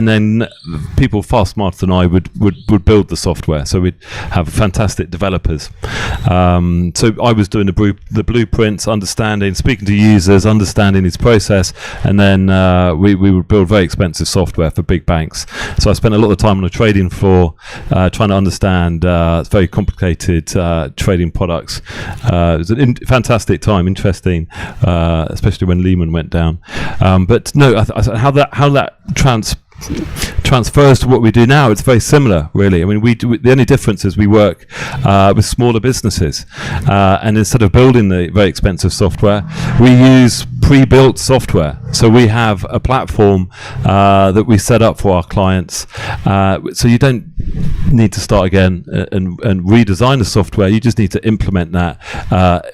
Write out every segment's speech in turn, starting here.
and then people far smarter than I would build the software. So we'd have fantastic developers. So I was doing the blueprints, understanding, speaking to users, understanding its process, and then we would build very expensive software for big banks. So I spent a lot of time on a trading floor trying to understand very complicated trading products. It was a fantastic time, interesting, especially when Lehman went down. But no, how that transfers to what we do now, it's very similar, really. I mean, the only difference is we work with smaller businesses, and instead of building the very expensive software, we use pre-built software. So we have a platform that we set up for our clients, so you don't need to start again and redesign the software. You just need to implement that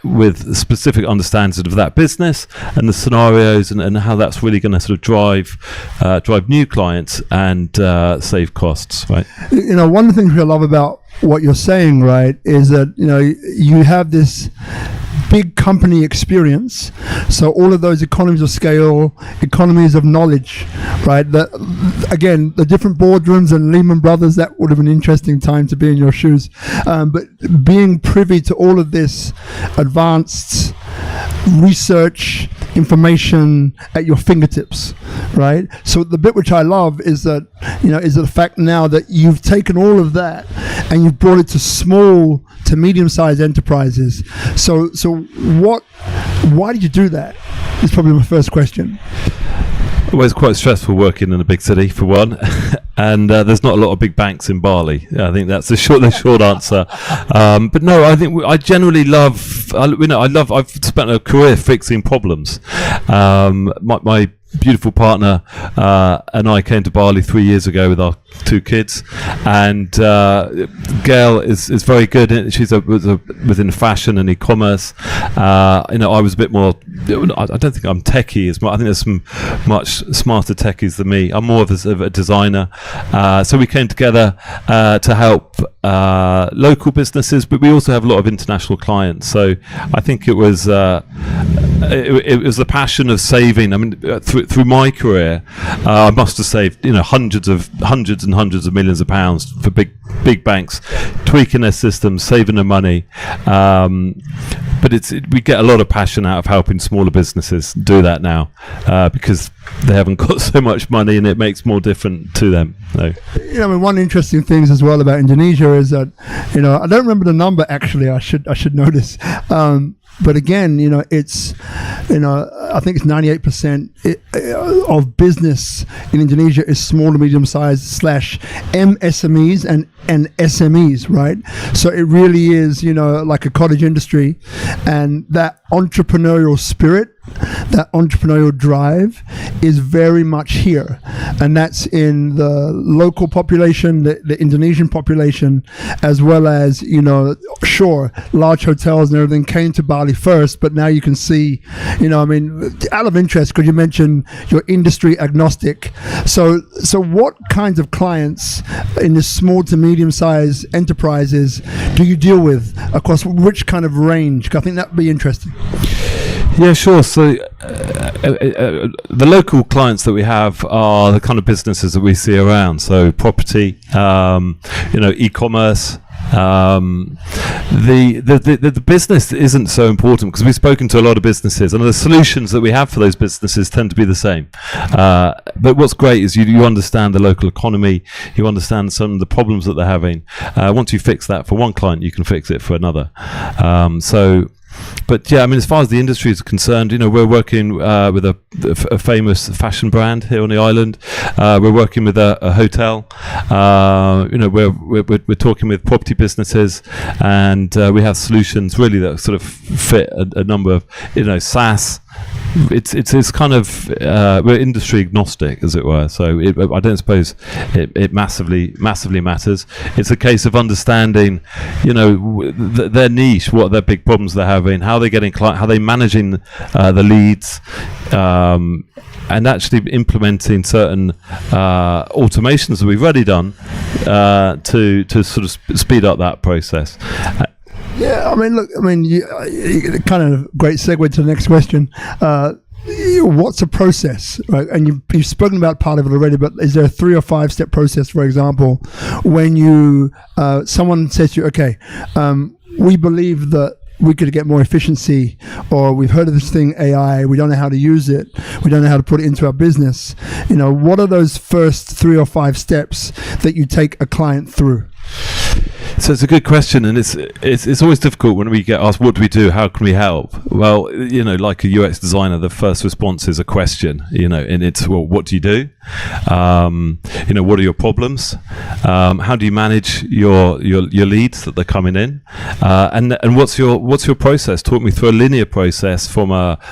with specific understanding of that business and the scenarios and how that's really going to sort of drive new clients and save costs, right? One of the things I love about what you're saying, right, is that you have this big company experience, so all of those economies of scale, economies of knowledge, right? Again, the different boardrooms and Lehman Brothers, that would have been an interesting time to be in your shoes. But being privy to all of this advanced research information at your fingertips, right? So the bit which I love is that is the fact now that you've taken all of that and you've brought it to small to medium-sized enterprises. So why did you do that? Is probably my first question. Well, it's quite stressful working in a big city, for one, and there's not a lot of big banks in Bali. I think that's the short answer. But no, I think I generally love. I've spent a career fixing problems. My beautiful partner and I came to Bali 3 years ago with our 2 kids, and Gail is very good. She's within fashion and e-commerce. I was a bit more. I don't think I'm techie as much. I think there's some much smarter techies than me. I'm more of a designer. So we came together to help local businesses, but we also have a lot of international clients. So I think it was the passion of saving. I mean, through my career, I must have saved hundreds and hundreds of millions of pounds for big banks, tweaking their systems, saving them money. But we get a lot of passion out of helping smaller businesses do that now, because they haven't got so much money and it makes more different to them. So. One interesting thing as well about Indonesia is that, I don't remember the number actually. I should know this. But again, it's, I think it's 98% of business in Indonesia is small to medium sized / MSMEs and SMEs, right? So it really is, like a cottage industry, and that entrepreneurial spirit, that entrepreneurial drive is very much here, and that's in the local population, the Indonesian population, as well as sure, large hotels and everything came to Bali first, but now you can see, out of interest, because you mentioned you're industry agnostic, so what kinds of clients in the small to medium sized enterprises do you deal with across which kind of range? I think that would be interesting. Yeah, sure. So the local clients that we have are the kind of businesses that we see around. So property, e-commerce. The business isn't so important because we've spoken to a lot of businesses, and the solutions that we have for those businesses tend to be the same. But what's great is you understand the local economy, you understand some of the problems that they're having. Once you fix that for one client, you can fix it for another. But yeah, I mean, as far as the industry is concerned, we're working with a famous fashion brand here on the island. We're working with a hotel. We're talking with property businesses, and we have solutions really that sort of fit a number of SaaS. It's kind of we're industry agnostic, as it were. So I don't suppose it massively matters. It's a case of understanding, their niche, what their big problems they're having, how they're getting client, how they're managing the leads, and actually implementing certain automations that we've already done to sort of speed up that process. Yeah, you kind of great segue to the next question. what's a process, right? And you've spoken about part of it already, but is there a 3 or 5 step process, for example, when you someone says to you, okay, we believe that we could get more efficiency, or we've heard of this thing AI, we don't know how to use it, we don't know how to put it into our business. What are those first 3 or 5 steps that you take a client through? So it's a good question, and it's always difficult when we get asked, what do we do, how can we help? Well, like a UX designer, the first response is a question, and it's, well, what do you do? What are your problems? How do you manage your leads that they're coming in? And what's your process? Talk me through a linear process from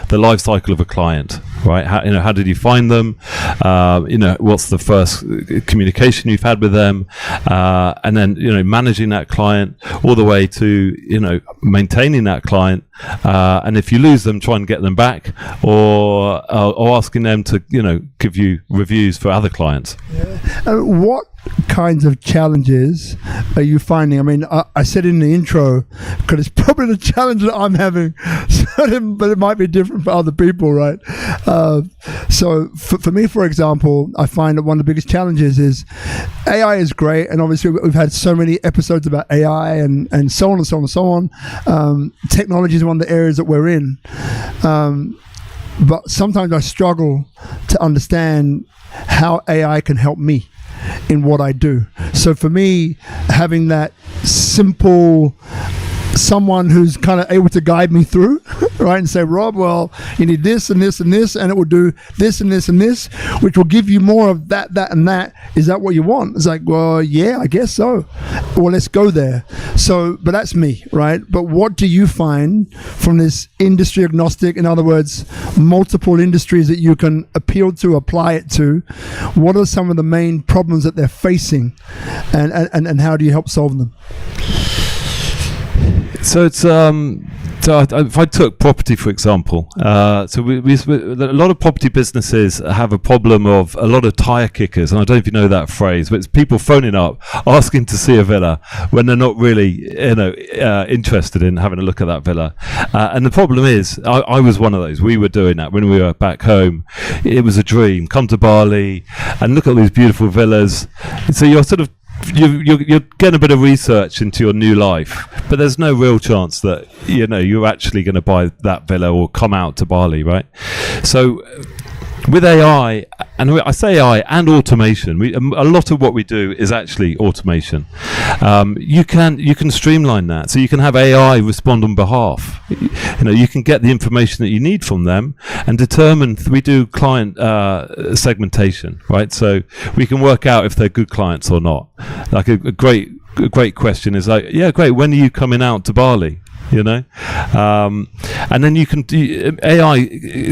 the life cycle of a client, right? How did you find them? What's the first communication you've had with them? And then, managing that client all the way to, maintaining that client. And if you lose them, try and get them back, or asking them to, give you reviews for other clients. What kinds of challenges are you finding? I mean, I said in the intro, because it's probably the challenge that I'm having, but it might be different for other people, right? So for me, for example, I find that one of the biggest challenges is AI is great, and obviously we've had so many episodes about AI and so on and so on and so on. Technology is one of the areas that we're in. But sometimes I struggle to understand how AI can help me in what I do. So for me, having that simple someone who's kind of able to guide me through, right, and say, Rob, well, you need this and this and this, and it will do this and this and this, which will give you more of that and that. Is that what you want? It's like, well, yeah, I guess so. Well, let's go there. So, but that's me, right? But what do you find from this industry agnostic, in other words, multiple industries that you can appeal to, apply it to? What are some of the main problems that they're facing, and how do you help solve them? So it's if I took property, for example, so we a lot of property businesses have a problem of a lot of tire kickers, and I don't know if you know that phrase, but it's people phoning up asking to see a villa when they're not really interested in having a look at that villa. And the problem is, I was one of those. We were doing that when we were back home. It was a dream. Come to Bali and look at these beautiful villas. So you're sort of you're getting a bit of research into your new life, but there's no real chance that you're actually going to buy that villa or come out to Bali, right? So with AI, and I say AI and automation, a lot of what we do is actually automation. You can streamline that, so you can have AI respond on behalf. You can get the information that you need from them and determine. We do client segmentation, right? So we can work out if they're good clients or not. Like a great question is like, yeah, great. When are you coming out to Bali? And then you can do AI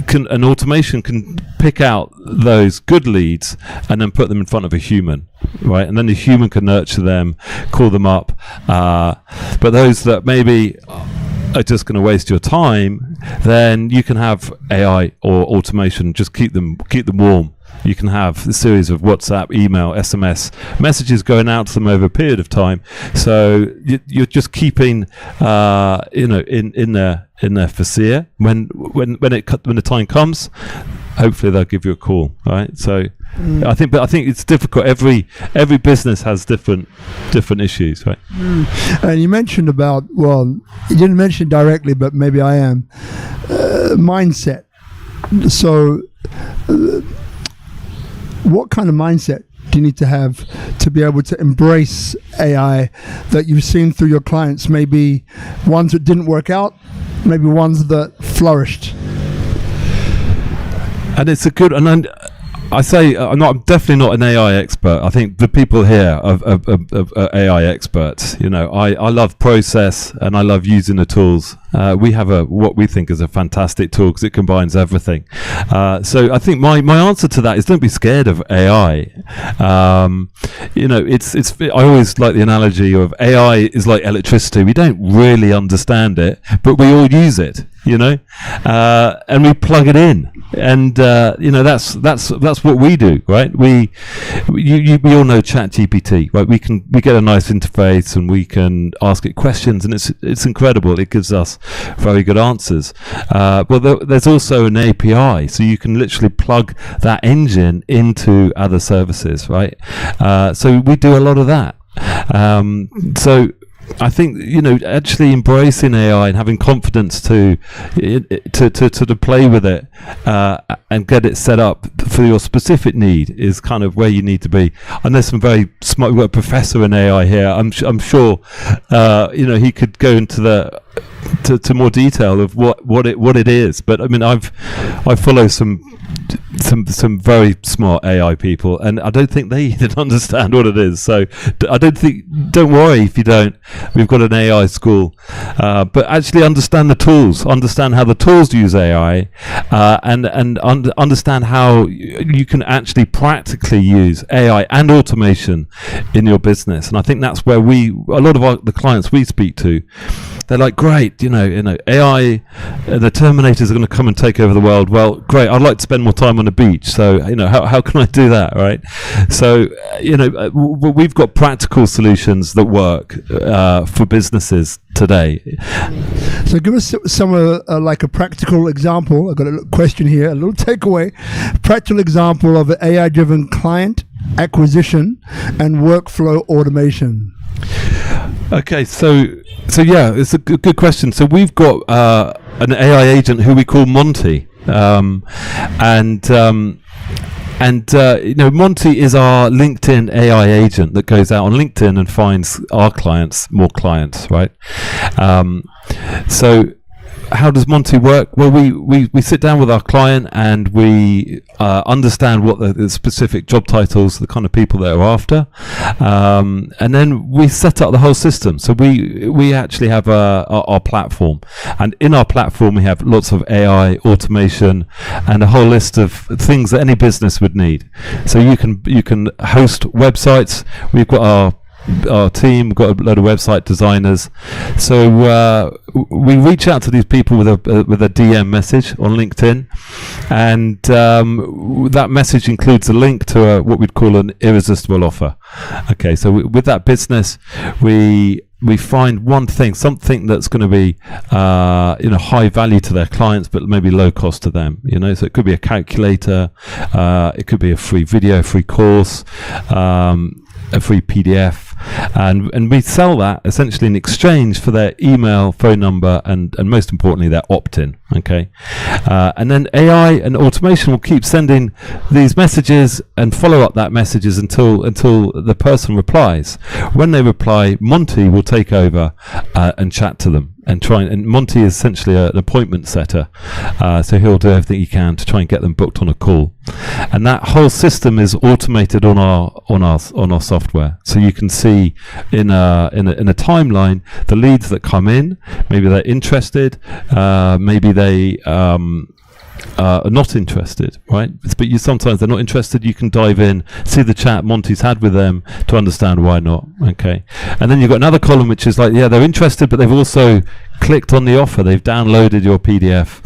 and automation can pick out those good leads and then put them in front of a human, right? And then the human can nurture them, call them up. But those that maybe are just going to waste your time, then you can have AI or automation just keep them warm. You can have a series of WhatsApp, email, SMS messages going out to them over a period of time. So you're just keeping, in their facere. When the time comes, hopefully they'll give you a call, right? So I think it's difficult. Every business has different issues, right? And you mentioned about, well, you didn't mention directly, but maybe I am, mindset. So what kind of mindset do you need to have to be able to embrace AI that you've seen through your clients? Maybe ones that didn't work out, maybe ones that flourished. And it's a good, and I'm definitely not an AI expert. I think the people here are AI experts. I love process and I love using the tools. We have what we think is a fantastic tool because it combines everything. So I think my answer to that is don't be scared of AI. It's I always like the analogy of AI is like electricity. We don't really understand it, but we all use it. And we plug it in, and that's what we do, right? We all know ChatGPT, right? We get a nice interface and we can ask it questions, and it's incredible. It gives us very good answers. There's also an API, so you can literally plug that engine into other services, right? So we do a lot of that. So I think, actually embracing AI and having confidence to play with it and get it set up for your specific need is kind of where you need to be. And there's some very smart. We've got a professor in AI here. I'm sure he could go into to more detail of what it is. But I mean, I follow some very smart AI people, and I don't think they even understand what it is. So don't worry if you don't. We've got an AI school, but actually understand the tools, understand how the tools use AI, and understand how you can actually practically use AI and automation in your business. And I think that's where a lot of the clients we speak to, they're like, great, AI, the Terminators are going to come and take over the world. Well, great, I'd like to spend more time on the beach. So, how can I do that, right? So, we've got practical solutions that work for businesses today. So give us some like a practical example. I've got a little question here, a little takeaway. Practical example of an AI-driven client acquisition and workflow automation. Okay, so yeah, it's a good question. So we've got an AI agent who we call Monty, and Monty is our LinkedIn AI agent that goes out on LinkedIn and finds our clients more clients, right? So how does Monty work? Well, we sit down with our client and we understand what the specific job titles, the kind of people they're after, and then we set up the whole system. So we actually have our platform, and in our platform we have lots of AI automation and a whole list of things that any business would need. So you can host websites. We've got our team, we've got a load of website designers. So we reach out to these people with a DM message on LinkedIn, and that message includes a link to what we'd call an irresistible offer. Okay, so with that business, we find something that's going to be high value to their clients, but maybe low cost to them. So it could be a calculator, it could be a free video, a free course, a free PDF, and we sell that essentially in exchange for their email, phone number, and most importantly their opt-in. Okay, and then AI and automation will keep sending these messages and follow up that messages until the person replies. When they reply, Monty will take over and chat to them and Monty is essentially an appointment setter, so he'll do everything he can to try and get them booked on a call, and that whole system is automated on our software. So you can see in a timeline the leads that come in. Maybe they're interested, maybe they are not interested, right? But sometimes they're not interested. You can dive in, see the chat Monty's had with them to understand why not. Okay, and then you've got another column which is like, yeah, they're interested, but they've also clicked on the offer. They've downloaded your PDF,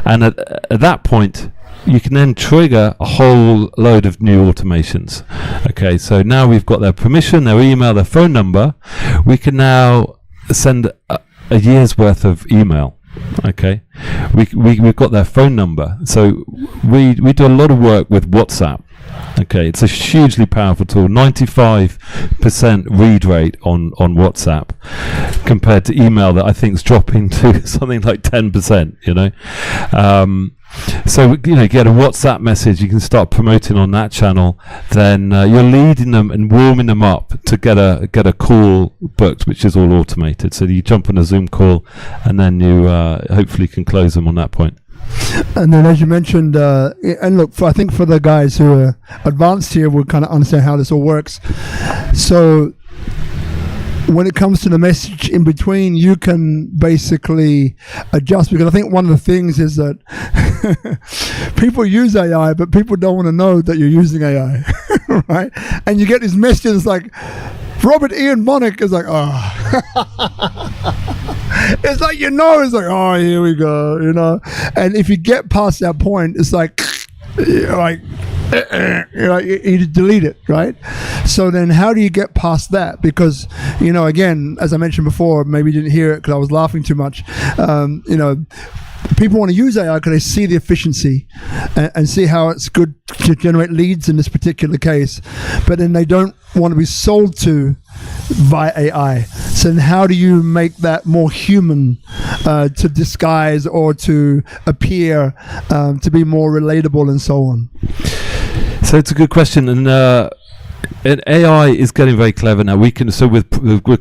and at that point, you can then trigger a whole load of new automations. Okay, so now we've got their permission, their email, their phone number. We can now send a year's worth of email. Okay, we've got their phone number, so we do a lot of work with WhatsApp. Okay, it's a hugely powerful tool. 95% read rate on WhatsApp compared to email that I think is dropping to something like 10%. So you get a WhatsApp message, you can start promoting on that channel. Then you're leading them and warming them up to get a call booked, which is all automated. So you jump on a Zoom call, and then you hopefully can close them on that point. And then, as you mentioned, and look, I think for the guys who are advanced here, will kind of understand how this all works. So when it comes to the message in between, you can basically adjust, because I think one of the things is that people use AI, but people don't want to know that you're using AI, right? And you get these messages like, Robert Ian Bonnick is like, oh. It's like, it's like, oh, here we go, And if you get past that point, it's like you delete it, right? So then how do you get past that? Because, again, as I mentioned before, maybe you didn't hear it because I was laughing too much. People want to use AI because they see the efficiency and see how it's good to generate leads in this particular case, but then they don't want to be sold to via AI. So then how do you make that more human, to disguise or to appear, to be more relatable and so on? So it's a good question, and AI is getting very clever now. We can, so with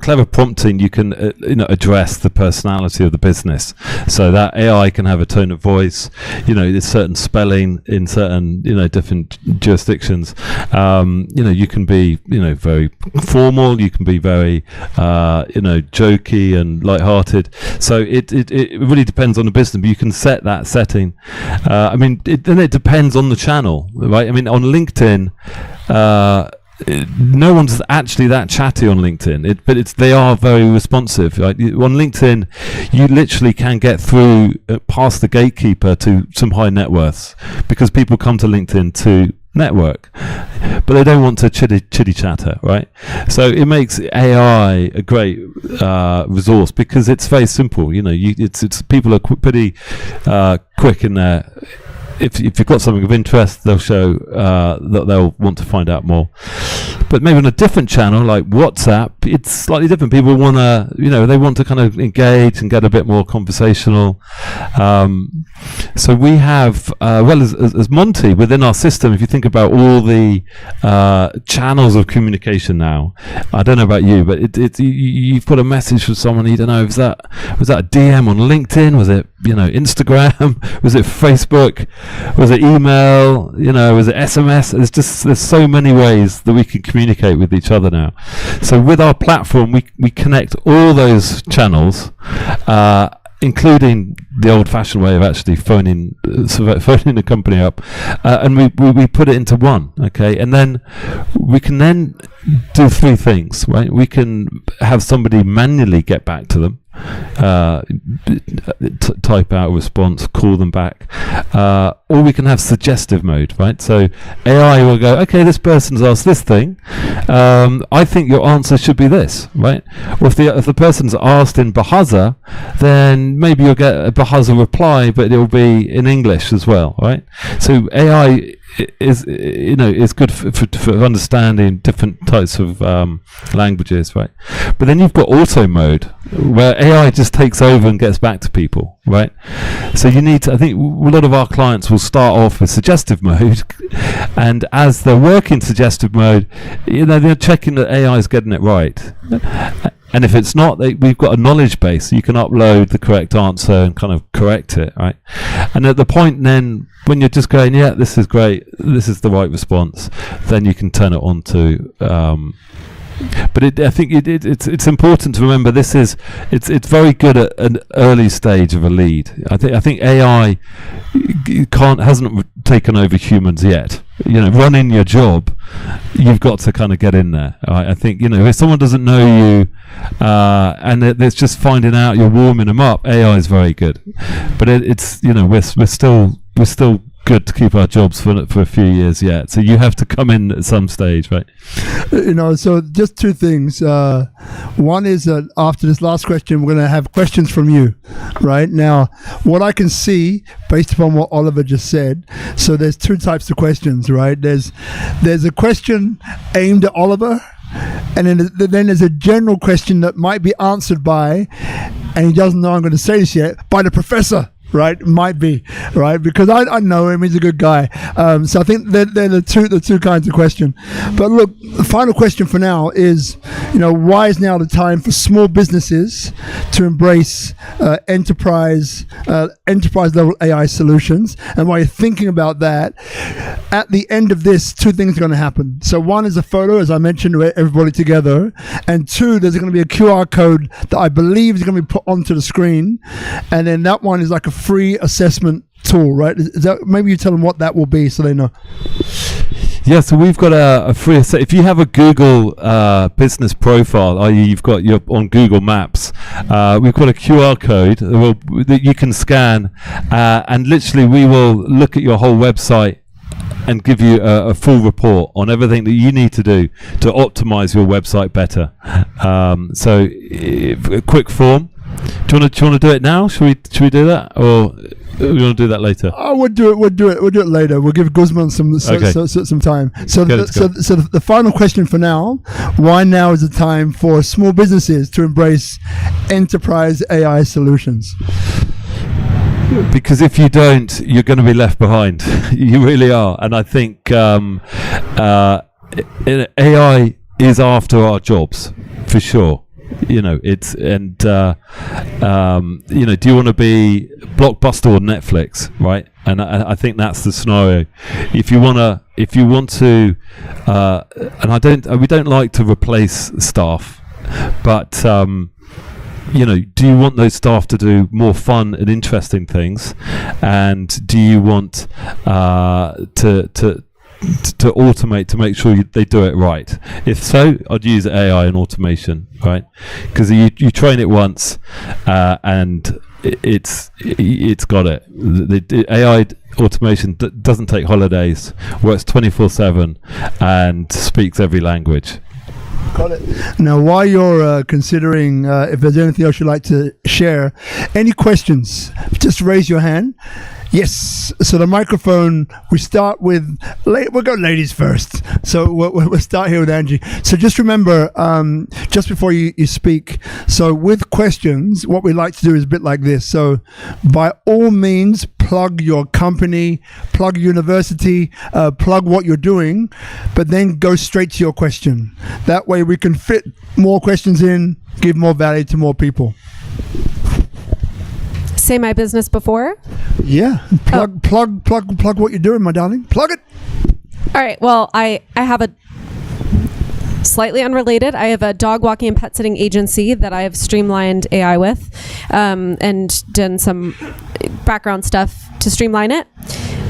clever prompting, you can address the personality of the business. So that AI can have a tone of voice. There's certain spelling in certain different jurisdictions. You can be very formal. You can be very jokey and lighthearted. So it really depends on the business. But you can set that setting. Then it depends on the channel, right? On LinkedIn. No one's actually that chatty on LinkedIn, but they are very responsive. Right? On LinkedIn, you literally can get through past the gatekeeper to some high net worths because people come to LinkedIn to network, but they don't want to chitty chatter, right? So it makes AI a great resource because it's very simple. It's people are pretty quick in their. If you've got something of interest, they'll show that they'll want to find out more. But maybe on a different channel like WhatsApp, it's slightly different. People want to, they want to kind of engage and get a bit more conversational. So we have, as Monty, within our system, if you think about all the channels of communication now, I don't know about you, but you've got a message from someone, you don't know, was that a DM on LinkedIn? Was it, Instagram? Was it Facebook? Was it email? Was it SMS? There's so many ways that we can communicate with each other now. So with our platform, we connect all those channels, including the old-fashioned way of actually phoning a company up, and we put it into one, okay? And then we can then do three things, right? We can have somebody manually get back to them, type out a response, call them back, or we can have suggestive mode, right? So AI will go, okay, this person's asked this thing, I think your answer should be this, right? Or if the person's asked in Bahasa, then maybe you'll get a Bahasa reply, but it'll be in English as well, right? So AI is good for understanding different types of languages, right? But then you've got auto mode where AI just takes over and gets back to people, right? So you need to, I think a lot of our clients will start off with suggestive mode, and as they're working suggestive mode, they're checking that AI is getting it right. And if it's not, we've got a knowledge base, so you can upload the correct answer and kind of correct it, right? And at the point then, when you're just going, yeah, this is great, this is the right response, then you can turn it on to. But I think it's important to remember it's very good at an early stage of a lead. I think AI hasn't taken over humans yet. Running your job, you've got to kind of get in there. Right? I think if someone doesn't know you, and it's just finding out you're warming them up, AI is very good. But we're still good to keep our jobs for a few years yet. So you have to come in at some stage, right? So just two things. One is that after this last question, we're going to have questions from you, right? Now, what I can see, based upon what Oliver just said, so there's two types of questions, right? There's a question aimed at Oliver, and then there's a general question that might be answered by, and he doesn't know I'm going to say this yet, by the professor. Right, might be right because I know him. He's a good guy. So I think they're the two kinds of question. But look, the final question for now is, why is now the time for small businesses to embrace enterprise level AI solutions? And while you're thinking about that, at the end of this, two things are going to happen. So one is a photo, as I mentioned, with everybody together, and two, there's going to be a QR code that I believe is going to be put onto the screen, and then that one is like a free assessment tool, right? Is that, maybe you tell them what that will be so they know. Yeah, so we've got a free if you have a Google business profile, i.e. you're on Google Maps, we've got a QR code that you can scan, and literally we will look at your whole website and give you a full report on everything that you need to do to optimize your website better. So a quick form. Do you want to do it now? Should we do that, or we want to do that later? We'll do it later. We'll give Guzman some time. So the final question for now: why now is the time for small businesses to embrace enterprise AI solutions? Because if you don't, you're going to be left behind. You really are. And I think AI is after our jobs, for sure. You know, it's, and you know, do you want to be Blockbuster or Netflix, right? And I think that's the scenario. If you want to, and we don't like to replace staff, but you know, do you want those staff to do more fun and interesting things, and do you want to automate to make sure they do it right? If so, I'd use AI and automation, right? Because you train it once, and it's got it. The AI automation doesn't take holidays, works 24/7, and speaks every language. Got it. Now, while you're considering if there's anything else you'd like to share, any questions, just raise your hand. Yes. So the microphone, we start with, we'll go ladies first. So we'll start here with Angie. So just remember, just before you speak, so with questions, what we like to do is a bit like this. So by all means, plug your company, plug university, plug what you're doing, but then go straight to your question. That way we can fit more questions in, give more value to more people. Say my business before? Yeah. Plug what you're doing, my darling. Plug it. All right. Well, I have a slightly unrelated. I have a dog walking and pet sitting agency that I have streamlined AI with, and done some background stuff to streamline it.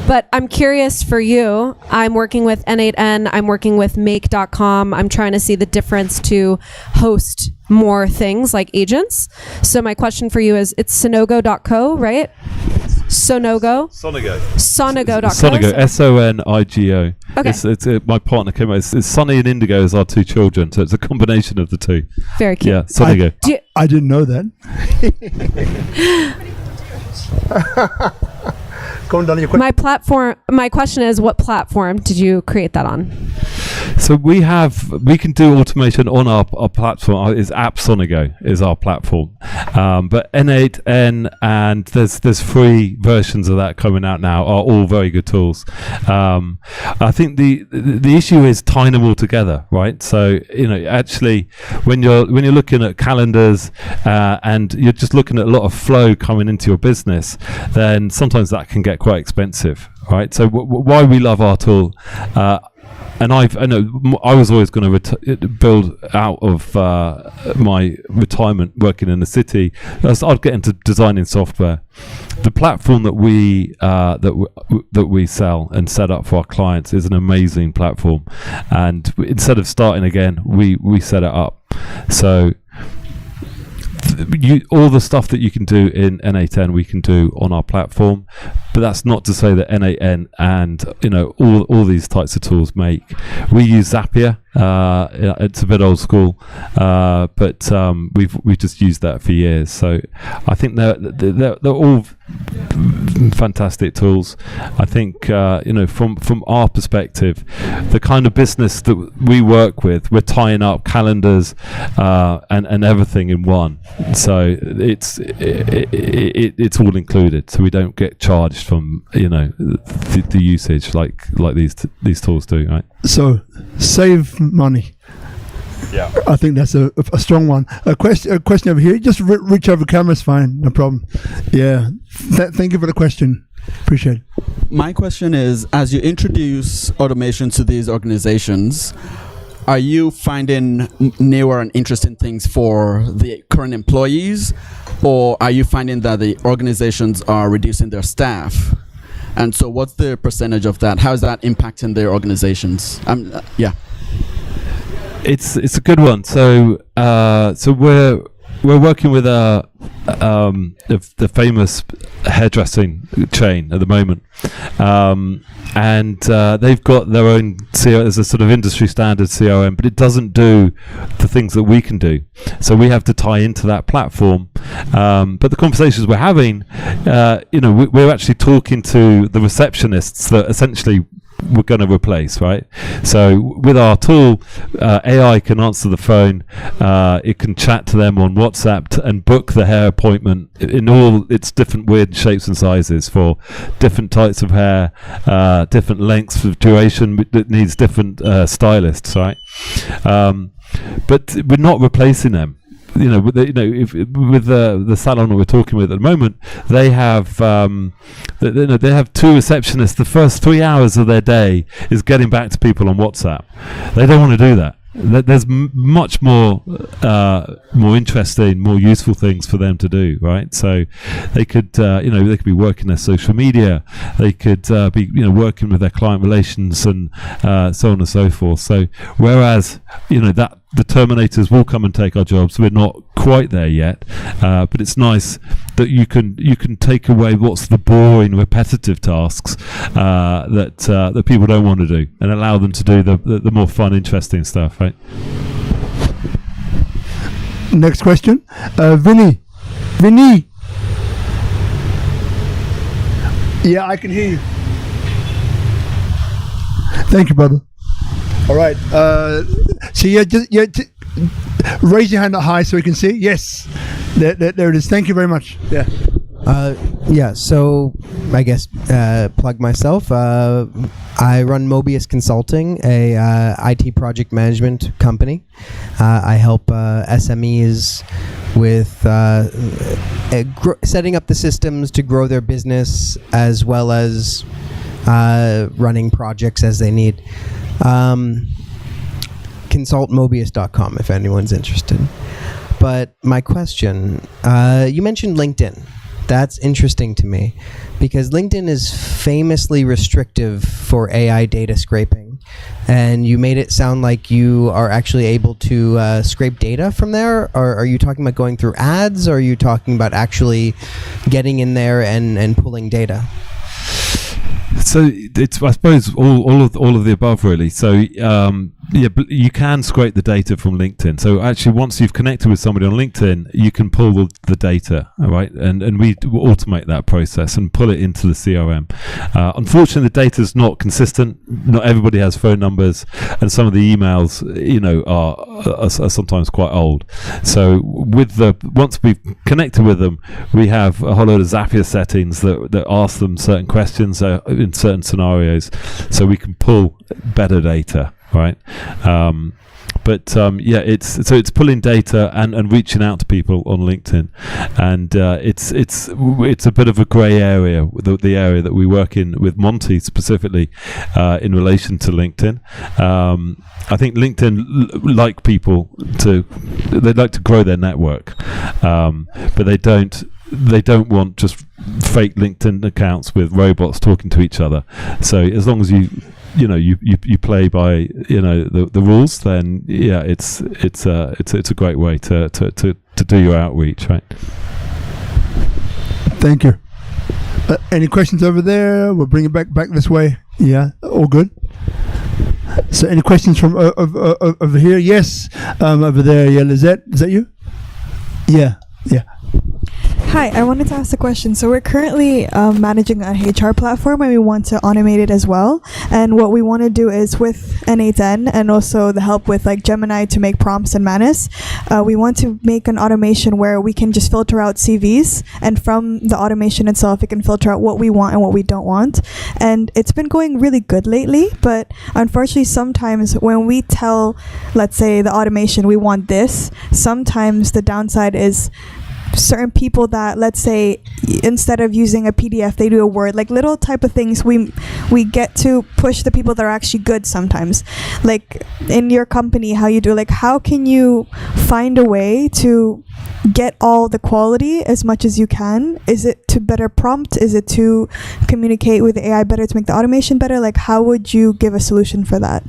But I'm curious for you. I'm working with N8N. I'm working with Make.com. I'm trying to see the difference to host more things like agents. So my question for you is, it's Sonogo.co, right? Sonogo? Sonigo. Sonogo.co. Sonigo. Sonigo. Okay. It's my partner came out. It's Sonny and Indigo as our two children, so it's a combination of the two. Very cute. Yeah, Sonigo. I didn't know that. My question is, what platform did you create that on? So we can do automation on our platform. Is AppSonigo is our platform, but N8N and there's free versions of that coming out now, are all very good tools. I think the issue is tying them all together, right? So you know, actually, when you're looking at calendars and you're just looking at a lot of flow coming into your business, then sometimes that can get quite expensive, right? So why we love our tool. And I know I was always going to build out of my retirement working in the city. I'd get into designing software. The platform that we sell and set up for our clients is an amazing platform. And instead of starting again, we set it up. So all the stuff that you can do in N8N we can do on our platform, but that's not to say that N8N and all these types of tools make. We use Zapier. It's a bit old school, but we've just used that for years. So I think they're all fantastic tools. I think from our perspective, the kind of business that we work with, we're tying up calendars and everything in one. So it's all included. So we don't get charged from the usage like these tools do, right? So save money. Yeah, I think that's a strong one. A question over here. Just reach over. Camera's fine, no problem. Yeah, thank you for the question. Appreciate it. My question is, as you introduce automation to these organizations, are you finding newer and interesting things for the current employees, or are you finding that the organizations are reducing their staff? And so what's the percentage of that? How is that impacting their organizations? Yeah. It's a good one. So we're working with a the famous hairdressing chain at the moment, and they've got their own CRM as a sort of industry standard CRM, but it doesn't do the things that we can do. So we have to tie into that platform. But the conversations we're having, we're actually talking to the receptionists that essentially we're going to replace, right? So with our tool, AI can answer the phone, it can chat to them on WhatsApp and book the hair appointment in all its different weird shapes and sizes for different types of hair, different lengths of duration that needs different stylists, right? But we're not replacing them. With the salon that we're talking with at the moment, they have they have 2 receptionists. The first 3 hours of their day is getting back to people on WhatsApp. They don't want to do that. There's much more interesting, more useful things for them to do, right? So they could they could be working their social media, they could be working with their client relations and so on and so forth. So whereas that the Terminators will come and take our jobs, we're not quite there yet, but it's nice that you can take away what's the boring, repetitive tasks that people don't want to do, and allow them to do the more fun, interesting stuff, right? Next question, Vinny. Yeah, I can hear you. Thank you, brother. All right. So raise your hand up high so we can see. Yes, there it is. Thank you very much. Yeah. So I guess plug myself. I run Mobius Consulting, a IT project management company. I help SMEs with setting up the systems to grow their business, as well as running projects as they need. Consultmobius.com if anyone's interested. But my question, you mentioned LinkedIn. That's interesting to me because LinkedIn is famously restrictive for AI data scraping, and you made it sound like you are actually able to scrape data from there. Or are you talking about going through ads, or are you talking about actually getting in there and pulling data? So it's, I suppose, all of the above, really. So but you can scrape the data from LinkedIn. So actually, once you've connected with somebody on LinkedIn, you can pull the data, all right? And we automate that process and pull it into the CRM. Unfortunately, the data is not consistent. Not everybody has phone numbers, and some of the emails, are sometimes quite old. So once we've connected with them, we have a whole load of Zapier settings that ask them certain questions in certain scenarios, so we can pull better data. Right, it's pulling data and reaching out to people on LinkedIn, and it's a bit of a grey area, the area that we work in with Monty specifically in relation to LinkedIn. I think LinkedIn like people they'd like to grow their network, but they don't want just fake LinkedIn accounts with robots talking to each other. So as long as you play by the rules, then it's a great way to do your outreach, right? Thank you. Any questions over there? We'll bring it back this way. Yeah, all good. So any questions from over here? Yes, over there. Yeah, Lizette, is that you? Yeah. Hi, I wanted to ask a question. So we're currently managing a HR platform, and we want to automate it as well. And what we want to do is with N8N and also the help with like Gemini to make prompts and Manus, we want to make an automation where we can just filter out CVs, and from the automation itself, it can filter out what we want and what we don't want. And it's been going really good lately, but unfortunately sometimes when we tell, let's say, the automation we want this, sometimes the downside is certain people that, let's say, instead of using a PDF, they do a Word, like little type of things. We get to push the people that are actually good sometimes. Like in your company, how you do, like how can you find a way to get all the quality as much as you can? Is it to better prompt? Is it to communicate with the AI better to make the automation better? Like how would you give a solution for that?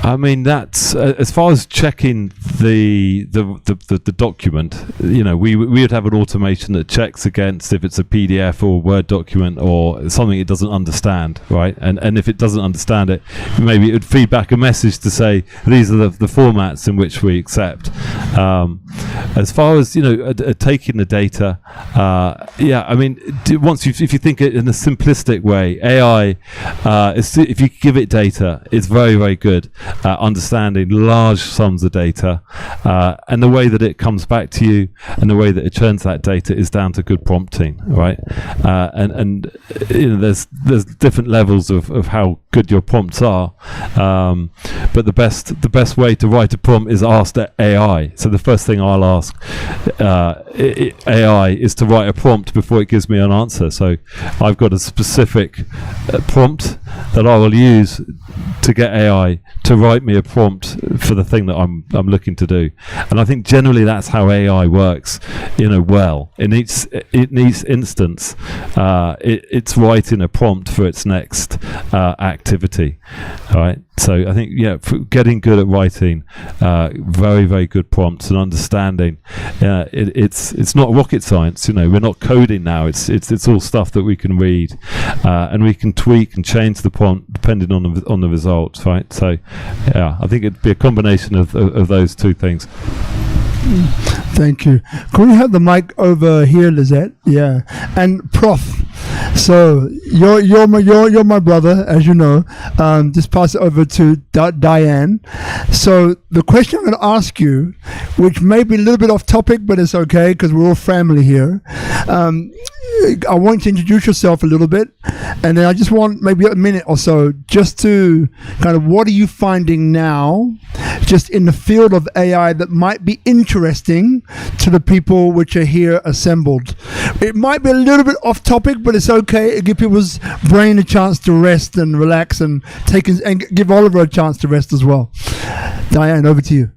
I mean, that's as far as checking the document. You know, we would have an automation that checks against if it's a PDF or a Word document or something it doesn't understand, right? And if it doesn't understand it, maybe it would feed back a message to say these are the formats in which we accept. As far as taking the data, I mean, if you think it in a simplistic way, AI, if you give it data, it's very, very good at understanding large sums of data, and the way that it comes back to you and the way that it churns that data is down to good prompting, right? And there's different levels of how good your prompts are, but the best way to write a prompt is ask the AI. So the first thing I'll ask AI is to write a prompt before it gives me an answer. So I've got a specific prompt that I will use to get AI to write me a prompt for the thing that I'm looking to do. And I think generally that's how AI works, well. In each instance, it's writing a prompt for its next activity. All right. So I think, getting good at writing very, very good prompts and understanding, it's not rocket science. We're not coding now. It's all stuff that we can read, and we can tweak and change the prompt depending on the results, right? So, I think it'd be a combination of those two things. Thank you. Can we have the mic over here, Lizette? Yeah, and Prof. So you're my brother, as you know. Just pass it over to Diane. So the question I'm going to ask you, which may be a little bit off topic, but it's okay because we're all family here. I want you to introduce yourself a little bit, and then I just want maybe a minute or so just to kind of, what are you finding now just in the field of AI that might be interesting to the people which are here assembled? It might be a little bit off topic, but it's okay. It gives people's brain a chance to rest and relax, and give Oliver a chance to rest as well. Diane, over to you.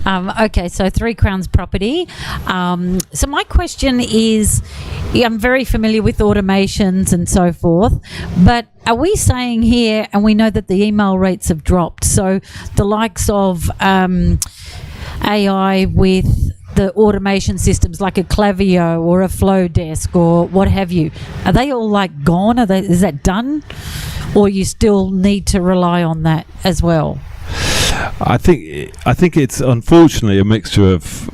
Okay, so 3 Crowns Property. So my question is, I'm very familiar with automations and so forth, but are we saying here, and we know that the email rates have dropped, so the likes of AI with the automation systems like a Klaviyo or a Flowdesk or what have you, are they all like gone? Is that done? Or you still need to rely on that as well? I think it's unfortunately a mixture of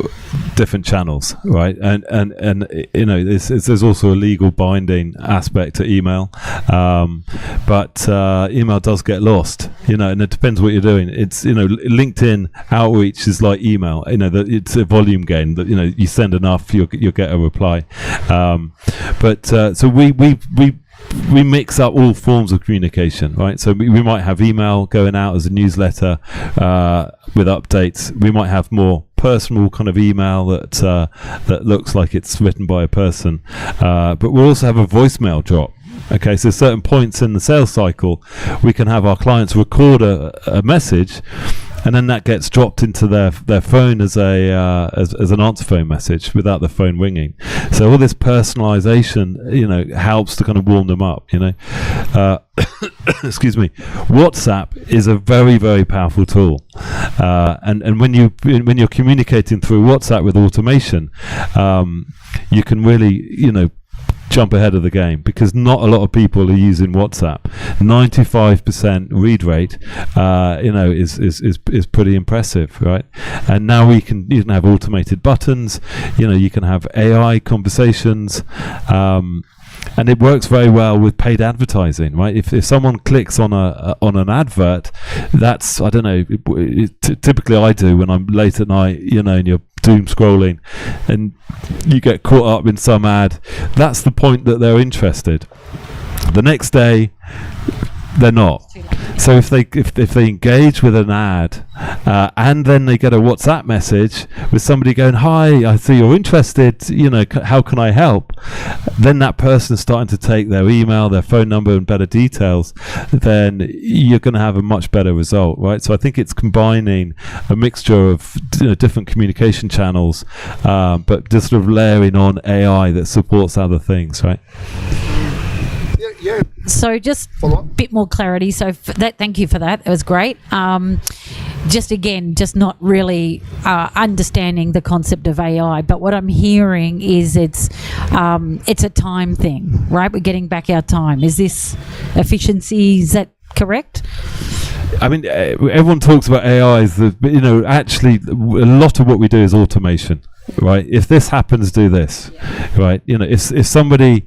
different channels, right? And there's also a legal binding aspect to email, but email does get lost, and it depends what you're doing. It's LinkedIn outreach is like email, it's a volume game that you send enough, you'll get a reply. So we mix up all forms of communication, right? So we might have email going out as a newsletter with updates. We might have more personal kind of email that looks like it's written by a person, but we'll also have a voicemail drop. Okay, so certain points in the sales cycle, we can have our clients record a message, and then that gets dropped into their phone as an answer phone message without the phone ringing. So all this personalization, helps to kind of warm them up. Excuse me. WhatsApp is a very, very powerful tool, and when you're communicating through WhatsApp with automation, you can really jump ahead of the game, because not a lot of people are using WhatsApp. 95% read rate, is pretty impressive, right? And now you can have automated buttons. You can have AI conversations. And it works very well with paid advertising, right? If someone clicks on an advert, that's, I don't know, typically I do when I'm late at night, and you're doom scrolling and you get caught up in some ad, that's the point that they're interested. The next day, they're not. So if they engage with an ad, and then they get a WhatsApp message with somebody going, "Hi, I see you're interested. How can I help?" Then that person's starting to take their email, their phone number, and better details. Then you're going to have a much better result, right? So I think it's combining a mixture of different communication channels, but just sort of layering on AI that supports other things, right? Yeah, So just a bit more clarity. So thank you for that. It was great. Just not really understanding the concept of AI. But what I'm hearing is it's a time thing, right? We're getting back our time. Is this efficiency? Is that correct? I mean, everyone talks about AI, but actually, a lot of what we do is automation. Right, if this happens, do this. Right, if somebody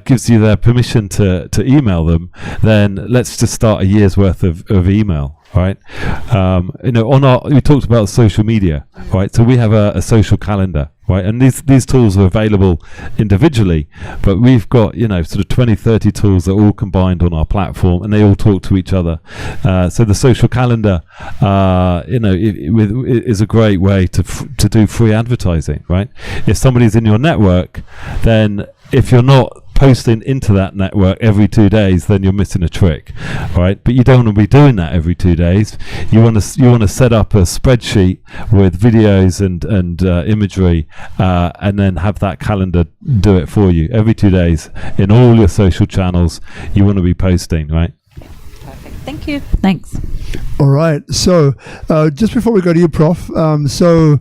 gives you their permission to email them, then let's just start a year's worth of email. Right, we talked about social media. Right, so we have a social calendar. Right, and these tools are available individually, but we've got sort of 20-30 tools that are all combined on our platform, and they all talk to each other. So the social calendar, is a great way to do free advertising. Right, if somebody's in your network, then if you're not posting into that network every 2 days, then you're missing a trick, right? But you don't want to be doing that every 2 days. You want to set up a spreadsheet with videos and imagery, and then have that calendar do it for you every 2 days in all your social channels. You want to be posting, right? Perfect. Thank you. Thanks. All right. So just before we go to you, Prof. So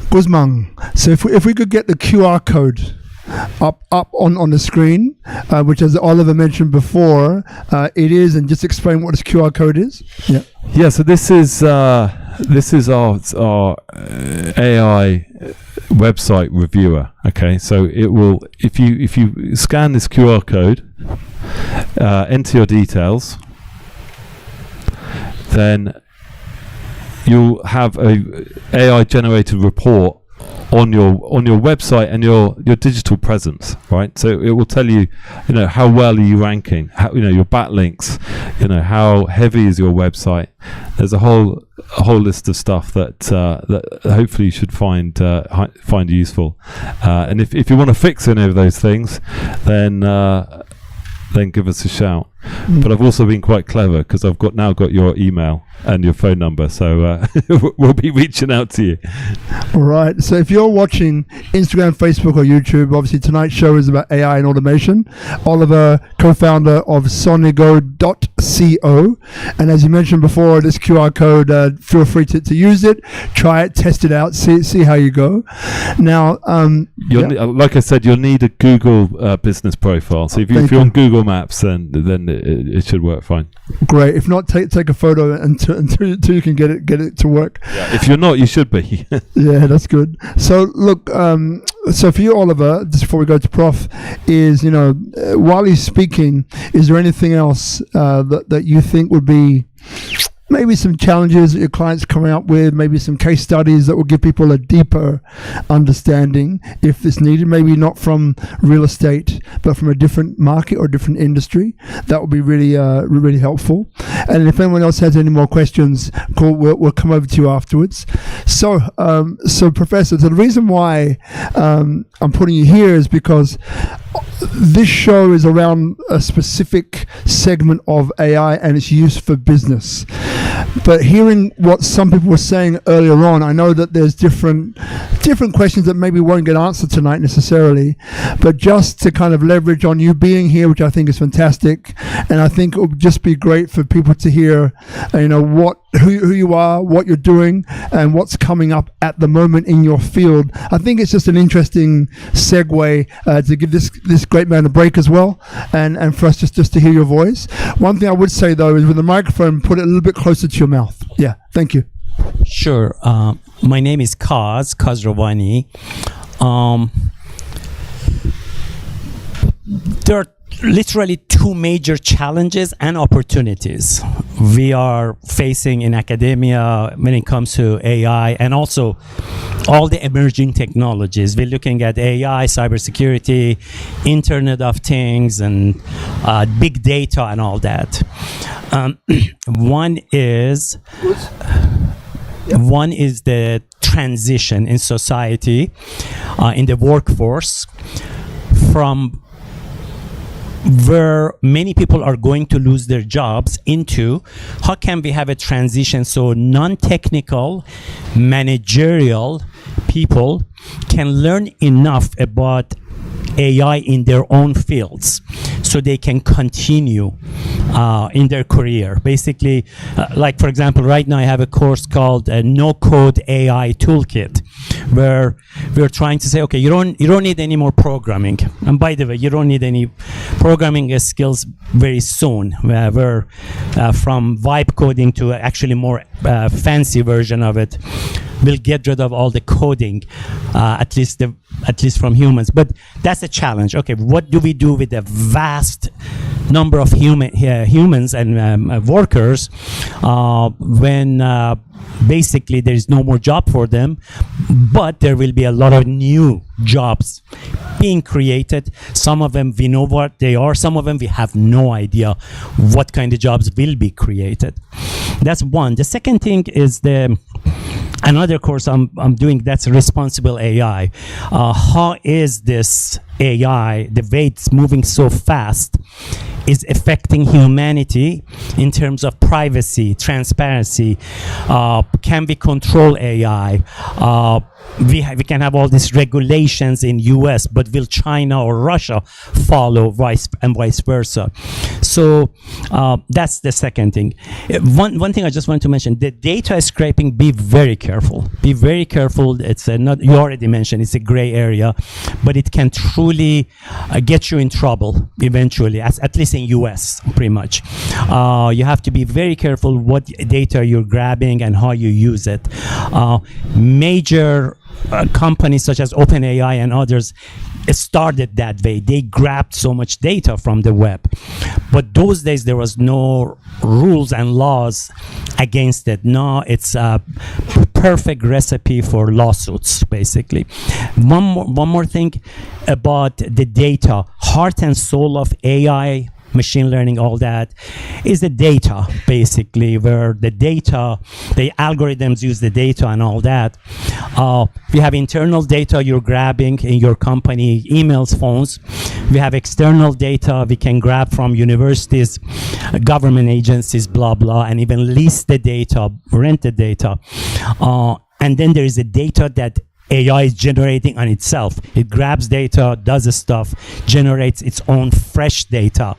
Guzman. So if we could get the QR code up on the screen, which, as Oliver mentioned before, it is, and just explain what this QR code is. Yeah. So this is our AI website reviewer. Okay, so it will, if you scan this QR code, enter your details, then you'll have a AI generated report on your website and your digital presence, right? So it will tell you, how well are you ranking, how, your backlinks, how heavy is your website. There's a whole list of stuff that hopefully you should find useful. And if you want to fix any of those things, then give us a shout. But I've also been quite clever because I've now got your email and your phone number, so we'll be reaching out to you. All right. So if you're watching Instagram, Facebook, or YouTube, obviously tonight's show is about AI and automation. Oliver, co-founder of Sonigo.co, and as you mentioned before, this QR code, feel free to use it, try it, test it out, see how you go. Now, like I said, you'll need a Google business profile. So if you're on Google Maps, then it should work fine. Great. If not, take a photo until you can get it to work. Yeah, if you're not, you should be. Yeah, that's good. So look, so for you, Oliver, just before we go to Prof, is while he's speaking, is there anything else that you think would be maybe some challenges that your clients coming up with, maybe some case studies that will give people a deeper understanding if it's needed, maybe not from real estate, but from a different market or different industry? That would be really, really helpful. And if anyone else has any more questions, we'll come over to you afterwards. So, Professor, so the reason why I'm putting you here is because this show is around a specific segment of AI and its use for business. But hearing what some people were saying earlier on, I know that there's different questions that maybe won't get answered tonight necessarily, but just to kind of leverage on you being here, which I think is fantastic, and I think it would just be great for people to hear, who you are, what you're doing, and what's coming up at the moment in your field. I think it's just an interesting segue to give this great man a break as well, and for us just to hear your voice. One thing I would say though is with the microphone, put it a little bit closer to your mouth. Yeah, thank you. Sure. My name is Kaz Ravani. There are literally two major challenges and opportunities we are facing in academia when it comes to AI and also all the emerging technologies. We're looking at AI, cybersecurity, Internet of Things, and big data and all that. One is the transition in society, in the workforce, from where many people are going to lose their jobs into how can we have a transition so non-technical, managerial people can learn enough about AI in their own fields so they can continue in their career. Basically, like for example, right now I have a course called No Code AI Toolkit, where we're trying to say, okay, you don't need any more programming. And by the way, you don't need any programming skills very soon. We're from vibe coding to actually more fancy version of it. We'll get rid of all the coding, at least from humans. But that's a challenge. Okay, what do we do with the vast number of humans and workers when basically there is no more job for them, but there will be a lot of new jobs being created. Some of them we know what they are, some of them we have no idea what kind of jobs will be created. That's one. The second thing is another course I'm doing, that's responsible AI. How is this AI, the way it's moving so fast, is affecting humanity in terms of privacy, transparency? Can we control AI? We can have all these regulations in US, but will China or Russia follow, vice versa? So that's the second thing. One thing I just want to mention, the data scraping, be very careful. Be very careful. It's not, you already mentioned, it's a gray area, but it can truly get you in trouble eventually, at least in US, pretty much. You have to be very careful what data you're grabbing and how you use it. Major companies such as OpenAI and others started that way. They grabbed so much data from the web. But those days there was no rules and laws against it. Now it's a perfect recipe for lawsuits, basically. One more thing about the data. Heart and soul of AI, machine learning, all that, is the data, basically, where the data, the algorithms use the data and all that. We have internal data you're grabbing in your company, emails, phones. We have external data we can grab from universities, government agencies, blah, blah, and even lease the data, rent the data. And then there is the data that AI is generating on itself. It grabs data, does the stuff, generates its own fresh data.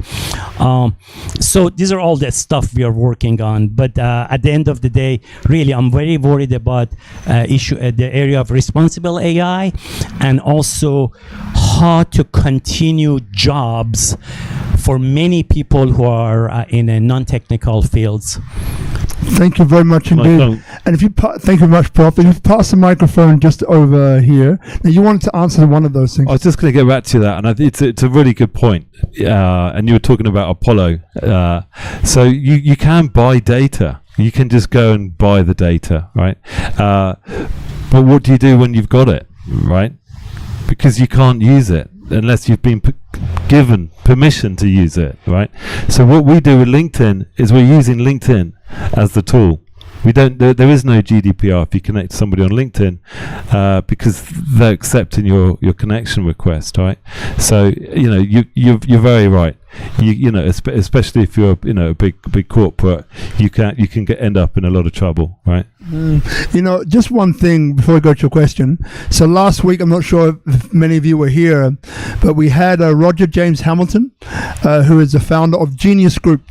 So these are all the stuff we are working on. But at the end of the day, really, I'm very worried about the area of responsible AI, and also how to continue jobs for many people who are in non-technical fields. Thank you very much indeed. And if you thank you very much, Prof. If you pass the microphone just over here. Now, you wanted to answer one of those things. I was just going to get back to that, and I think it's a really good point. And you were talking about Apollo. So you can buy data. You can just go and buy the data, right? But what do you do when you've got it, right? Because you can't use it unless you've been given permission to use it, right? So what we do with LinkedIn is we're using LinkedIn as the tool. We don't. There is no GDPR if you connect to somebody on LinkedIn, because they're accepting your connection request, right? So you're very right. Especially if you're a big corporate, you can end up in a lot of trouble, right? Just one thing before we go to your question. So last week, I'm not sure if many of you were here, but we had Roger James Hamilton, who is the founder of Genius Group.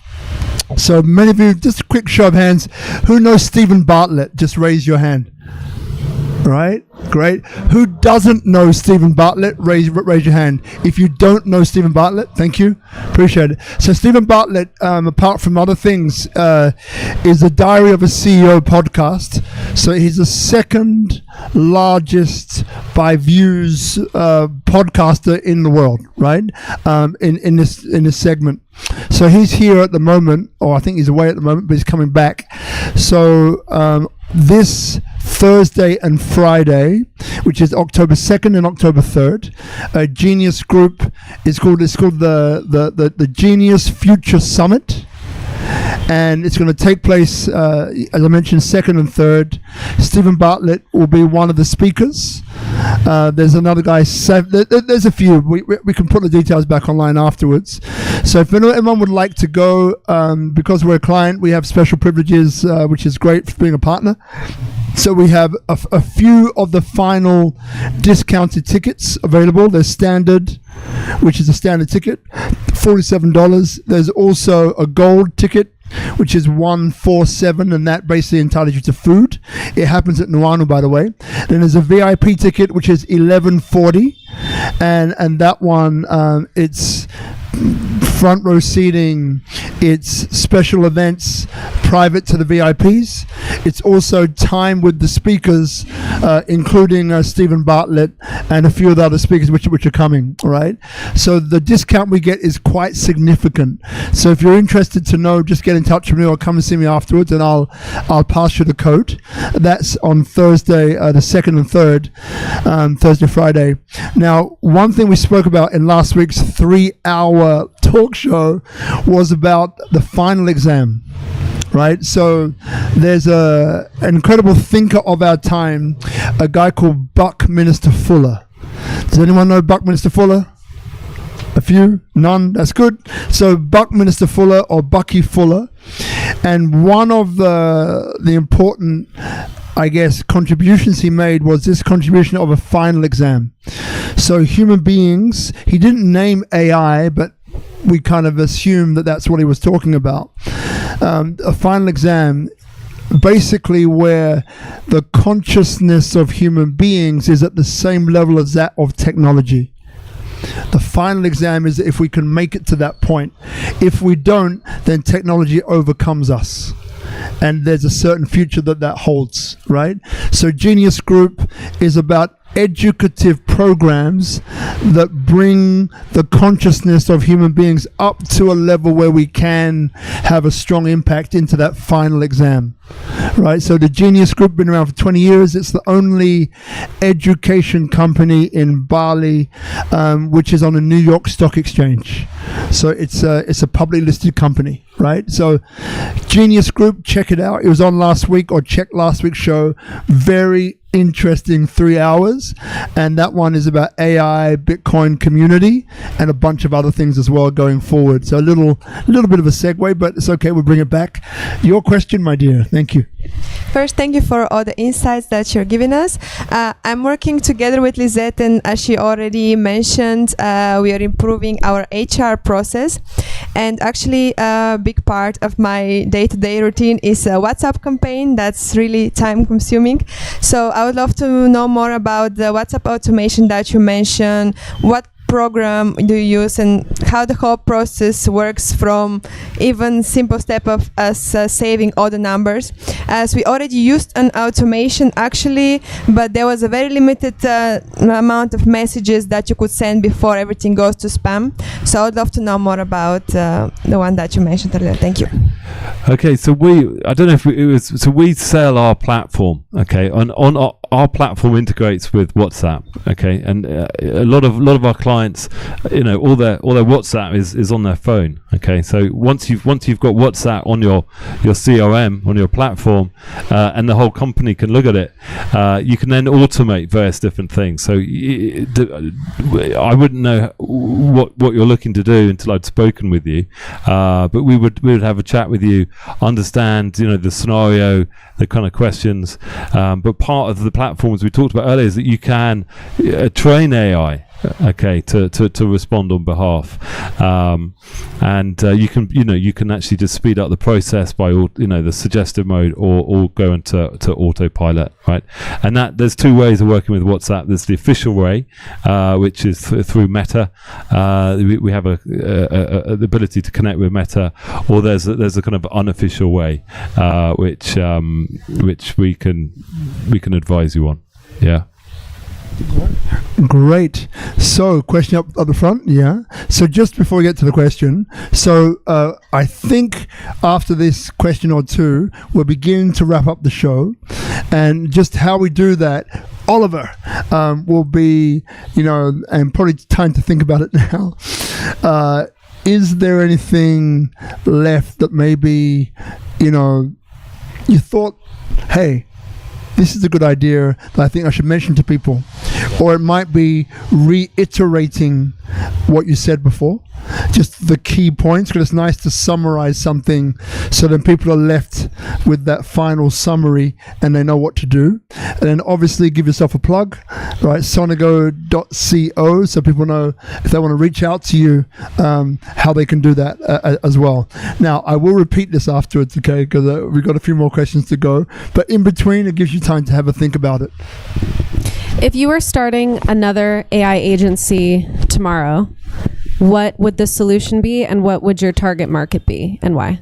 So many of you, just a quick show of hands, who knows Stephen Bartlett? Just raise your hand. Right? Great. Who doesn't know Stephen Bartlett? Raise your hand. If you don't know Stephen Bartlett, thank you. Appreciate it. So Stephen Bartlett, apart from other things, is the Diary of a CEO podcast. So he's the second largest by views podcaster in the world, right? In this segment. So he's here at the moment, or I think he's away at the moment, but he's coming back. So this Thursday and Friday, which is October 2nd and October 3rd, Genius Group is called the Genius Future Summit. and it's going to take place, as I mentioned, 2nd and 3rd. Stephen Bartlett will be one of the speakers. There's another guy. There's a few. We can put the details back online afterwards. So if anyone would like to go, because we're a client, we have special privileges, which is great for being a partner. So we have a few of the final discounted tickets available. There's standard, which is a standard ticket, $47. There's also a gold ticket, which is $147, and that basically entitles you to food. It happens at Nuanu, by the way. Then there's a VIP ticket, which is $11.40, and that one, it's front row seating, it's special events private to the VIPs. It's also time with the speakers, including Stephen Bartlett and a few of the other speakers which are coming, all right? So the discount we get is quite significant. So if you're interested to know, just get in touch with me or come and see me afterwards, and I'll pass you the code. That's on Thursday, the 2nd and 3rd, Thursday, Friday. Now, one thing we spoke about in last week's 3-hour talk show was about the final exam, right? So there's an incredible thinker of our time, a guy called Buckminster Fuller. Does anyone know Buckminster Fuller? A few? None? That's good. So Buckminster Fuller, or Bucky Fuller, and one of the important, I guess, contributions he made was this contribution of a final exam. So human beings, he didn't name AI, but we kind of assume that that's what he was talking about. A final exam, basically where the consciousness of human beings is at the same level as that of technology. The final exam is if we can make it to that point. If we don't, then technology overcomes us. And there's a certain future that holds, right? So Genius Group is about educative programs that bring the consciousness of human beings up to a level where we can have a strong impact into that final exam, right? So the Genius Group been around for 20 years. It's the only education company in Bali, which is on a New York Stock Exchange. So it's a publicly listed company, right? So Genius Group, check it out. It was on last week, or check last week's show. Very interesting 3 hours, and that one is about AI, Bitcoin community, and a bunch of other things as well going forward. So a little bit of a segue, but it's okay, we'll bring it back. Your question, my dear. Thank you. First, thank you for all the insights that you're giving us. I'm working together with Lisette, and as she already mentioned, we are improving our HR process. And actually, a big part of my day-to-day routine is a WhatsApp campaign that's really time-consuming. So I would love to know more about the WhatsApp automation that you mentioned. What program do you use, and how the whole process works, from even simple step of us saving all the numbers, as we already used an automation actually, but there was a very limited amount of messages that you could send before everything goes to spam. So I would love to know more about the one that you mentioned earlier. Thank you. Okay, so we sell our platform, okay, on our platform integrates with WhatsApp, okay, and a lot of our clients, all their WhatsApp is on their phone, okay. So once you've got WhatsApp on your CRM, on your platform, and the whole company can look at it, you can then automate various different things. So I wouldn't know what you're looking to do until I'd spoken with you, but we would have a chat with you, understand the scenario, the kind of questions, but part of the platform, as we talked about earlier, is that you can train AI, okay, to respond on behalf, and you can actually just speed up the process by the suggestive mode or go into autopilot, right? And that there's two ways of working with WhatsApp. There's the official way, which is through Meta. We have the ability to connect with Meta, or there's a kind of unofficial way, which we can advise you on. Yeah. Great. So, question up at the front. Yeah. So, just before we get to the question, so I think after this question or two, we'll begin to wrap up the show, and just how we do that, Oliver will be, and probably time to think about it now. is there anything left that maybe, you thought, hey, this is a good idea that I think I should mention to people? Or it might be reiterating what you said before, just the key points, because it's nice to summarize something so then people are left with that final summary and they know what to do. And then obviously give yourself a plug, right? Sonigo.co, so people know if they want to reach out to you, how they can do that as well. Now, I will repeat this afterwards, okay, because we've got a few more questions to go. But in between, it gives you time to have a think about it. If you were starting another AI agency tomorrow, what would the solution be, and what would your target market be, and why?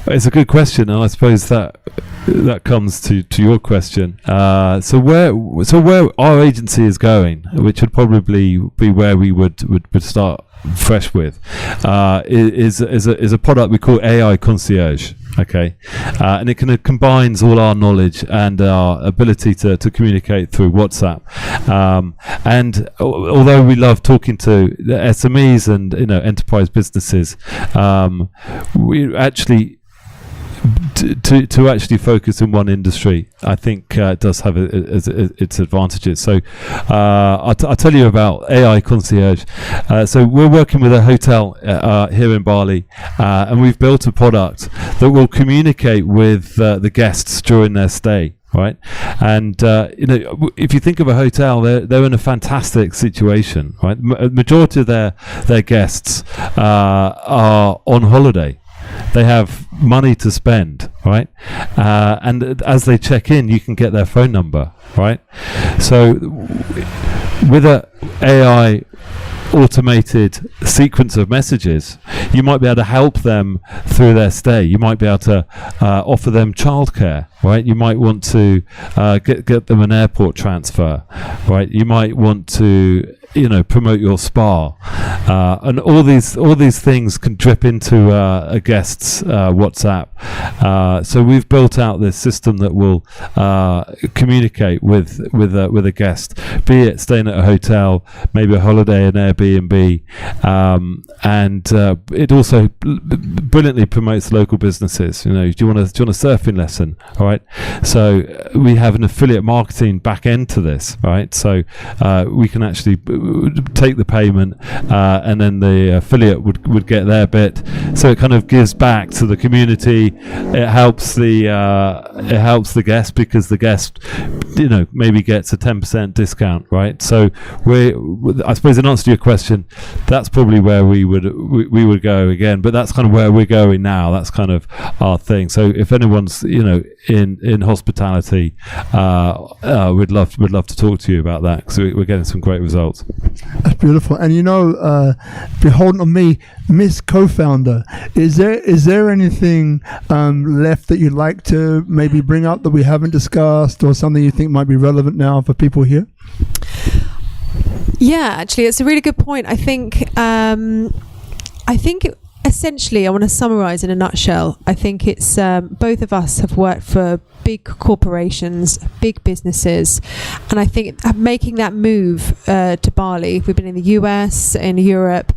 It's a good question, and I suppose that comes to your question. So where our agency is going, which would probably be where we would start fresh with, is a product we call AI Concierge. Okay, and it combines all our knowledge and our ability to communicate through WhatsApp. And although we love talking to the SMEs and enterprise businesses, we actually to actually focus in one industry, I think does have its advantages. So I'll tell you about AI Concierge. So we're working with a hotel here in Bali, and we've built a product that will communicate with the guests during their stay. Right, and if you think of a hotel, they're in a fantastic situation. Right, majority of their guests are on holiday. They have money to spend, right? And as they check in, you can get their phone number, right? So with a AI automated sequence of messages, you might be able to help them through their stay. You might be able to offer them childcare, right? You might want to get them an airport transfer, right? You might want to promote your spa, and all these things can drip into a guest's WhatsApp. So we've built out this system that will communicate with a guest, be it staying at a hotel, maybe a holiday in Airbnb, and it also brilliantly promotes local businesses. Do you want a surfing lesson? All right. So we have an affiliate marketing back end to this, right? So we can actually take the payment, and then the affiliate would get their bit. So it kind of gives back to the community. It helps the guest, because the guest, maybe gets a 10% discount, right? So I suppose in answer to your question, that's probably where we would go again. But that's kind of where we're going now. That's kind of our thing. So if anyone's in hospitality, we'd love to talk to you about that, because we're getting some great results. That's beautiful. And beholden on me, Miss Co-founder, is there anything left that you'd like to maybe bring up that we haven't discussed, or something you think might be relevant now for people here? Yeah, actually, it's a really good point. I think essentially, I want to summarize in a nutshell. I think it's both of us have worked for big corporations, big businesses, and I think making that move to Bali, we've been in the US, in Europe.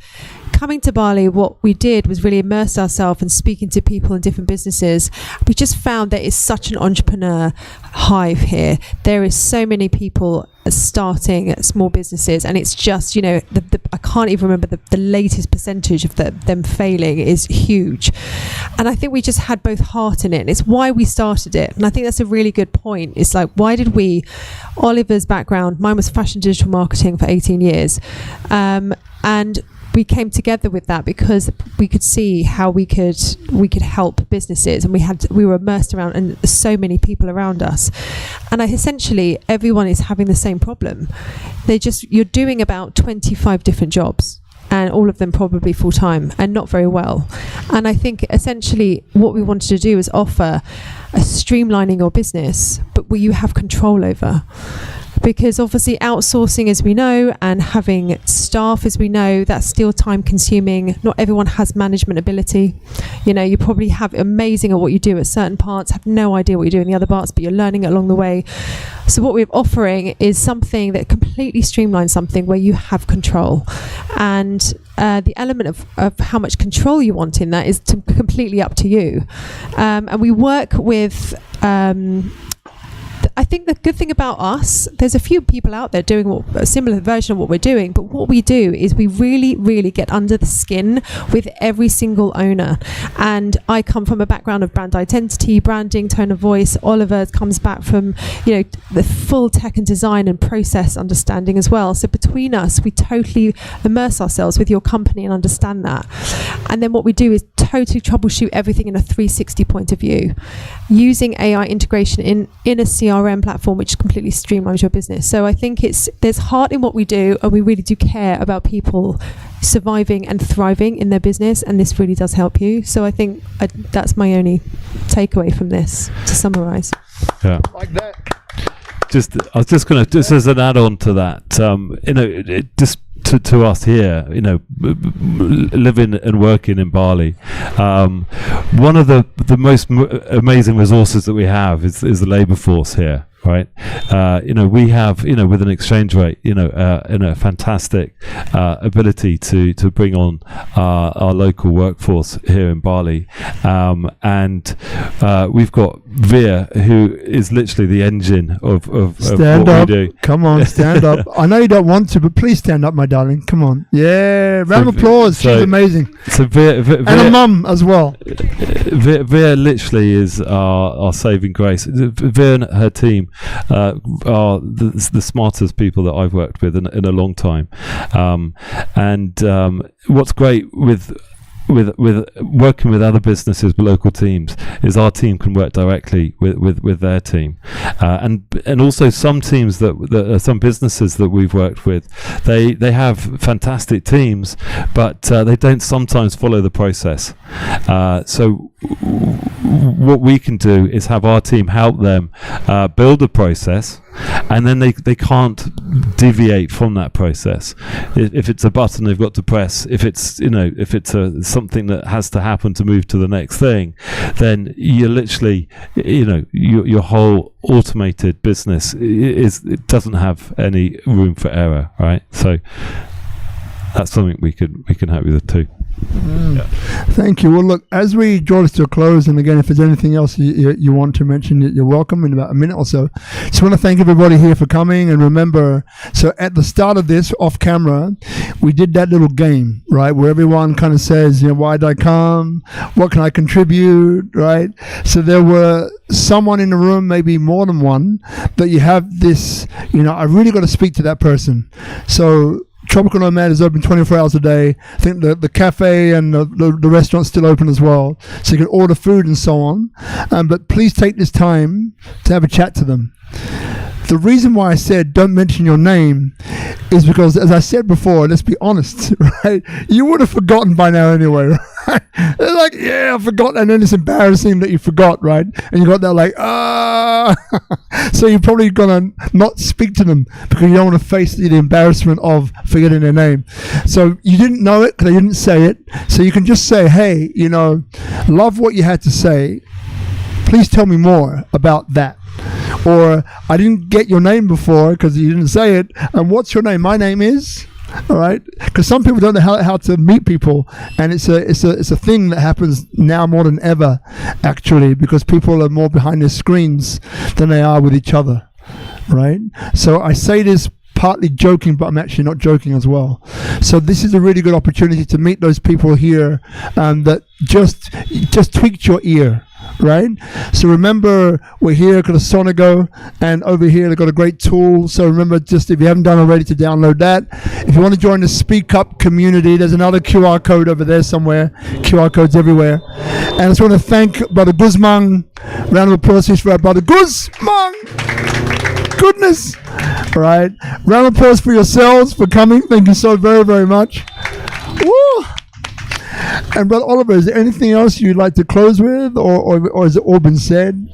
Coming to Bali, what we did was really immerse ourselves in speaking to people in different businesses. We just found there is such an entrepreneur hive here. There is so many people starting small businesses, and it's just, I can't even remember the latest percentage of them failing is huge. And I think we just had both heart in it, and it's why we started it. And I think that's a really good point. It's like, why did Oliver's background, mine was fashion digital marketing for 18 years, and we came together with that because we could see how we could help businesses, and we were immersed around, and so many people around us, and essentially everyone is having the same problem. You're doing about 25 different jobs, and all of them probably full time and not very well. And I think essentially what we wanted to do is offer a streamlining your business, but where you have control over. because obviously outsourcing, as we know, and having staff, as we know, that's still time consuming. Not everyone has management ability. You know, you probably have amazing at what you do at certain parts, have no idea what you do in the other parts, but you're learning it along the way. So what we're offering is something that completely streamlines something where you have control, and the element of how much control you want in that is completely up to you. And we work with I think the good thing about us, there's a few people out there doing a similar version of what we're doing, but what we do is we really, really get under the skin with every single owner. And I come from a background of brand identity, branding, tone of voice. Oliver comes back from, you know, the full tech and design and process understanding as well. So between us, we totally immerse ourselves with your company and understand that. And then what we do is totally troubleshoot everything in a 360 point of view, using AI integration in a CRM platform, which completely streamlines your business. So I think there's heart in what we do, and we really do care about people surviving and thriving in their business, and this really does help you. So I think that's my only takeaway from this, to summarize. Yeah. Like that. I was just going to, just as an add-on to that, you know, just to us here, you know, living and working in Bali, one of the most amazing resources that we have is the labour force here. Right, you know, we have, you know, with an exchange rate, you know, a fantastic ability to bring on our local workforce here in Bali, and we've got Veer, who is literally the engine of stand what up. we do. Come on, stand up. I know you don't want to, but please stand up, my darling. Come on. Yeah, round of applause. She's amazing. So Veer, and a mum as well. Veer literally is our saving grace. Veer and her team are the smartest people that I've worked with in a long time, and what's great with working with other businesses, with local teams, is our team can work directly with their team, and also some teams that some businesses that we've worked with, they have fantastic teams, but they don't sometimes follow the process. So what we can do is have our team help them build a process, and then they can't deviate from that process. If it's a button they've got to press, if it's something that has to happen to move to the next thing, then you're literally, you know, your whole automated business it doesn't have any room for error, right? So that's something we can help you with too. Yeah. Thank you. Well, look, as we draw this to a close, and again, if there's anything else you want to mention, you're welcome in about a minute or so. Just want to thank everybody here for coming. And remember, so at the start of this, off camera, we did that little game, right, where everyone kind of says, you know, why did I come? What can I contribute, right? So there were someone in the room, maybe more than one, that you have this, you know, I really got to speak to that person. So Tropical Nomad is open 24 hours a day. I think the cafe and the restaurant's still open as well, so you can order food and so on. But please take this time to have a chat to them. The reason why I said don't mention your name is because, as I said before, let's be honest, right? You would have forgotten by now anyway, right? They're like, yeah, I forgot, and then it's embarrassing that you forgot, right? And you got that like, so you're probably gonna not speak to them because you don't want to face the embarrassment of forgetting their name. So you didn't know it because they didn't say it. So you can just say, hey, you know, love what you had to say. Please tell me more about that. Or I didn't get your name before because you didn't say it. And what's your name? My name is. All right, because some people don't know how to meet people, and it's a thing that happens now more than ever, actually, because people are more behind their screens than they are with each other, right? So I say this partly joking, but I'm actually not joking as well. So this is a really good opportunity to meet those people here that just tweaked your ear. Right? So remember, we're here, got a Sonigo, and over here they've got a great tool. So remember, just if you haven't done already, to download that. If you want to join the SpeakuP community, there's another QR code over there somewhere. QR codes everywhere. And I just want to thank Brother Guzman. Round of applause for our Brother Guzman. Goodness. All right. Round of applause for yourselves for coming. Thank you so very, very much. Woo. And Brother Oliver, is there anything else you'd like to close with, or has it all been said?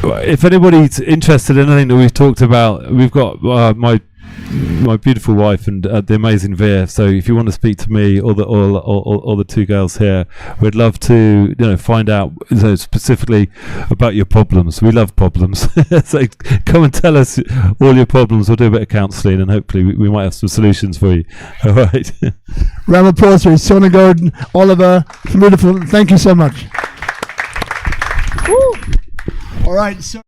if anybody's interested in anything that we've talked about, we've got my beautiful wife and the amazing Veer. So if you want to speak to me or the two girls here, we'd love to find out specifically about your problems. We love problems. So come and tell us all your problems. We'll do a bit of counselling and hopefully we might have some solutions for you. All right. Round of applause for Sona Gordon, Oliver. Beautiful. Thank you so much. Woo. All right. So